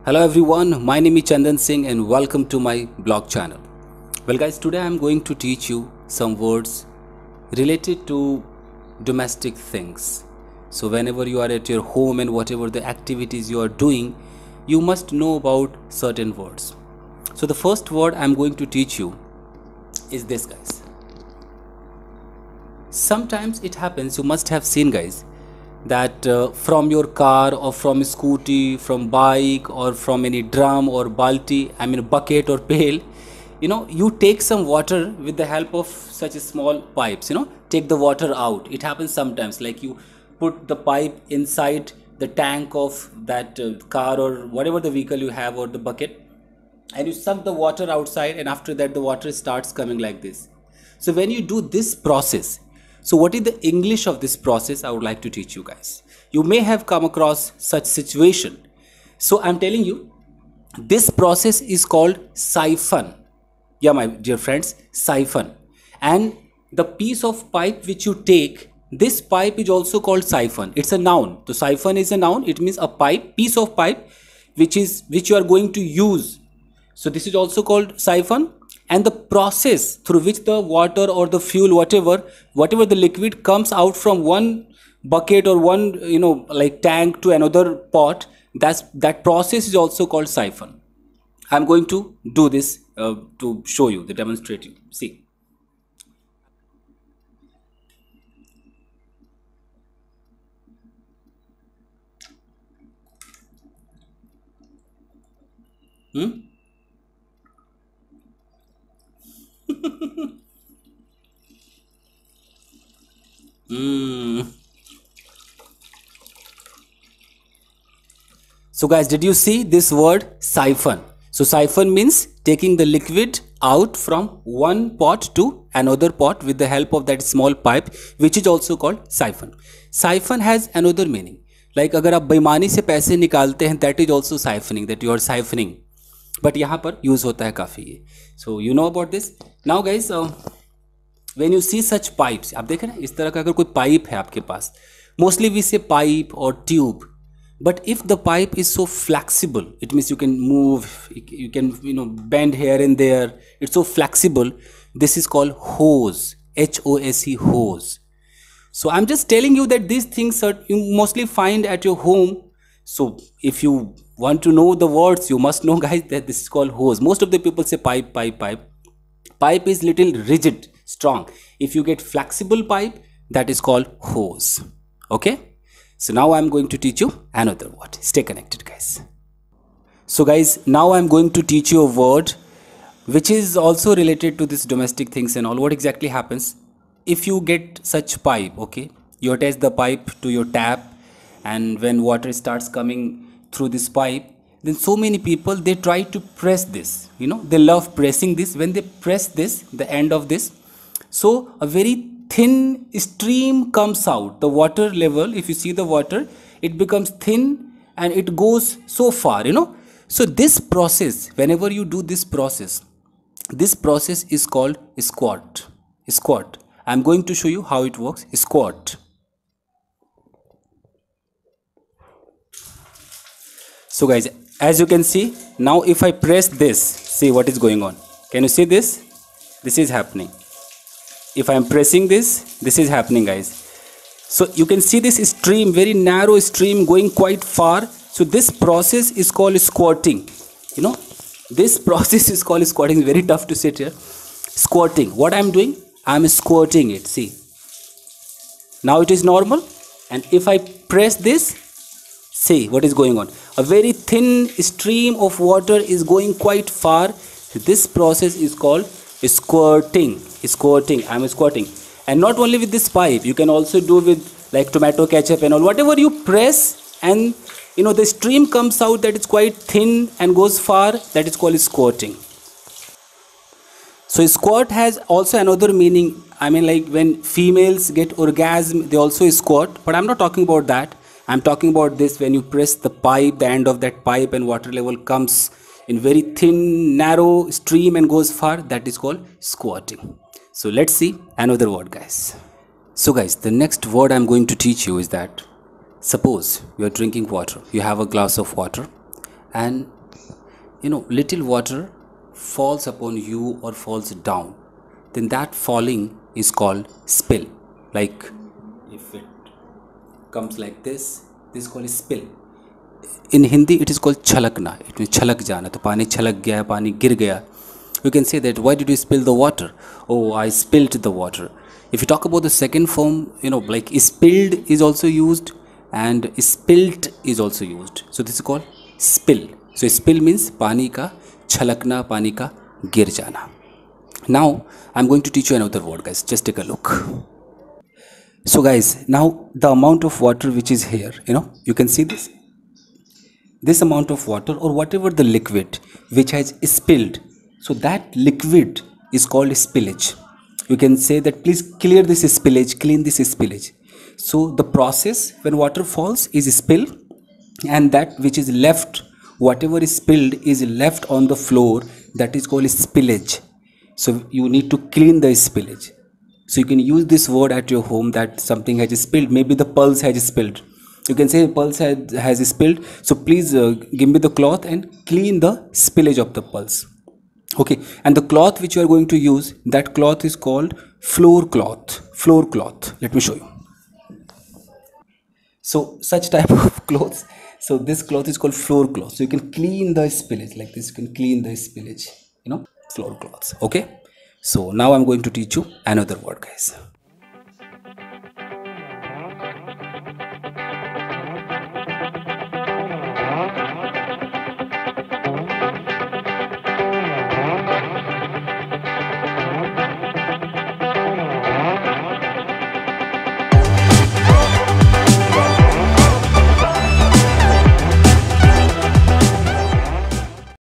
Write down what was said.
Hello everyone, my name is Chandan Singh and welcome to my blog channel. Well guys, today I am going to teach you some words related to domestic things. So whenever you are at your home and whatever the activities you are doing, you must know about certain words. So the first word I am going to teach you is this, guys. Sometimes it happens, you must have seen, guys, that from your car or from a scooty, from bike or from any drum or balti, I mean bucket or pail, you take some water with the help of such a small pipes, take the water out. It happens sometimes, like you put the pipe inside the tank of that car or whatever the vehicle you have, or the bucket, and you suck the water outside, and after that the water starts coming like this. So when you do this process, so what is the English of this process? I would like to teach you guys. You may have come across such situation. So I'm telling you, this process is called siphon. Yeah, my dear friends, siphon. And the piece of pipe which you take, this pipe is also called siphon. It's a noun. So siphon is a noun. It means a pipe, piece of pipe which you are going to use. So this is also called siphon. And the process through which the water or the fuel, whatever the liquid comes out from one bucket or one like tank to another pot, that process is also called siphon. I'm going to do this to show you, to demonstrate you. See. So guys, did you see this word siphon? So siphon means taking the liquid out from one pot to another pot with the help of that small pipe, which is also called siphon. Siphon has another meaning. Like अगर आप बेईमानी से पैसे निकालते हैं, that is also siphoning, that you are siphoning. But यहाँ पर use होता है काफ़ी ये. So you know about this. Now guys, when you see such pipes, आप देखें ना, इस तरह का अगर कोई पाइप है आपके पास, mostly we say pipe or tube. But if the pipe is so flexible, it means you can move, you can bend here and there. It's so flexible. This is called hose. H-O-S-E, hose. So I'm just telling you that these things you mostly find at your home. So if you want to know the words, you must know, guys, that this is called hose. Most of the people say pipe, pipe, pipe. Pipe is little rigid, strong. If you get flexible pipe, that is called hose. Okay. So now I'm going to teach you another word. Stay connected, guys. So guys, now I'm going to teach you a word which is also related to this domestic things and all. What exactly happens if you get such pipe? Okay, you attach the pipe to your tap, and when water starts coming through this pipe, then so many people, they try to press this. They love pressing this. When they press this, the end of this, so a very thin stream comes out. The water level, if you see the water, it becomes thin and it goes so far. So this process, whenever you do this process is called squirt. I'm going to show you how it works. Squirt. So guys, as you can see, now if I press this, see what is going on. Can you see this? This is happening. If I am pressing this, this is happening, guys. So you can see this stream, very narrow stream going quite far. So this process is called squirting. This process is called squirting. It's very tough to sit here. Squirting. What I'm doing? I'm squirting it. See. Now it is normal. And if I press this, see what is going on. A very thin stream of water is going quite far. This process is called squirting. I'm squirting. And not only with this pipe, you can also do with like tomato ketchup and all. Whatever you press and the stream comes out that is quite thin and goes far, that is called squirting. So squirt has also another meaning. I mean, like when females get orgasm, they also squirt. But I'm not talking about that. I'm talking about this, when you press the pipe, the end of that pipe, and water level comes in very thin, narrow stream and goes far, that is called squirting. So let's see another word, guys. So guys, the next word I'm going to teach you is that, suppose you are drinking water, you have a glass of water, and little water falls upon you or falls down, then that falling is called spill. Like if it comes like this is called spill. In Hindi it is called छलकना. It means छलक जाना. तो पानी छलक गया, पानी गिर गया. You can say that, why did you spill the water? Oh, I spilled the water. If you talk about the second form, like spilled is also used and spilt is also used. So this is called spill. So spill means पानी का छलकना, पानी का गिर जाना. Now I'm going to teach you another word, guys. Just take a look. So guys, now the amount of water which is here, you can see this amount of water or whatever the liquid which has spilled, so that liquid is called spillage. You can say that, please clear this spillage, clean this spillage. So the process when water falls is spill, and that which is left, whatever is spilled is left on the floor, that is called spillage. So you need to clean the spillage. So you can use this word at your home, that something has spilled. Maybe the pulse has spilled. You can say pulse has spilled. So please give me the cloth and clean the spillage of the pulse. Okay, and the cloth which you are going to use, that cloth is called floor cloth. Floor cloth. Let me show you. So such type of clothes. So this cloth is called floor cloth. So you can clean the spillage like this. You can clean the spillage. Floor cloths. Okay. So now I'm going to teach you another word, guys.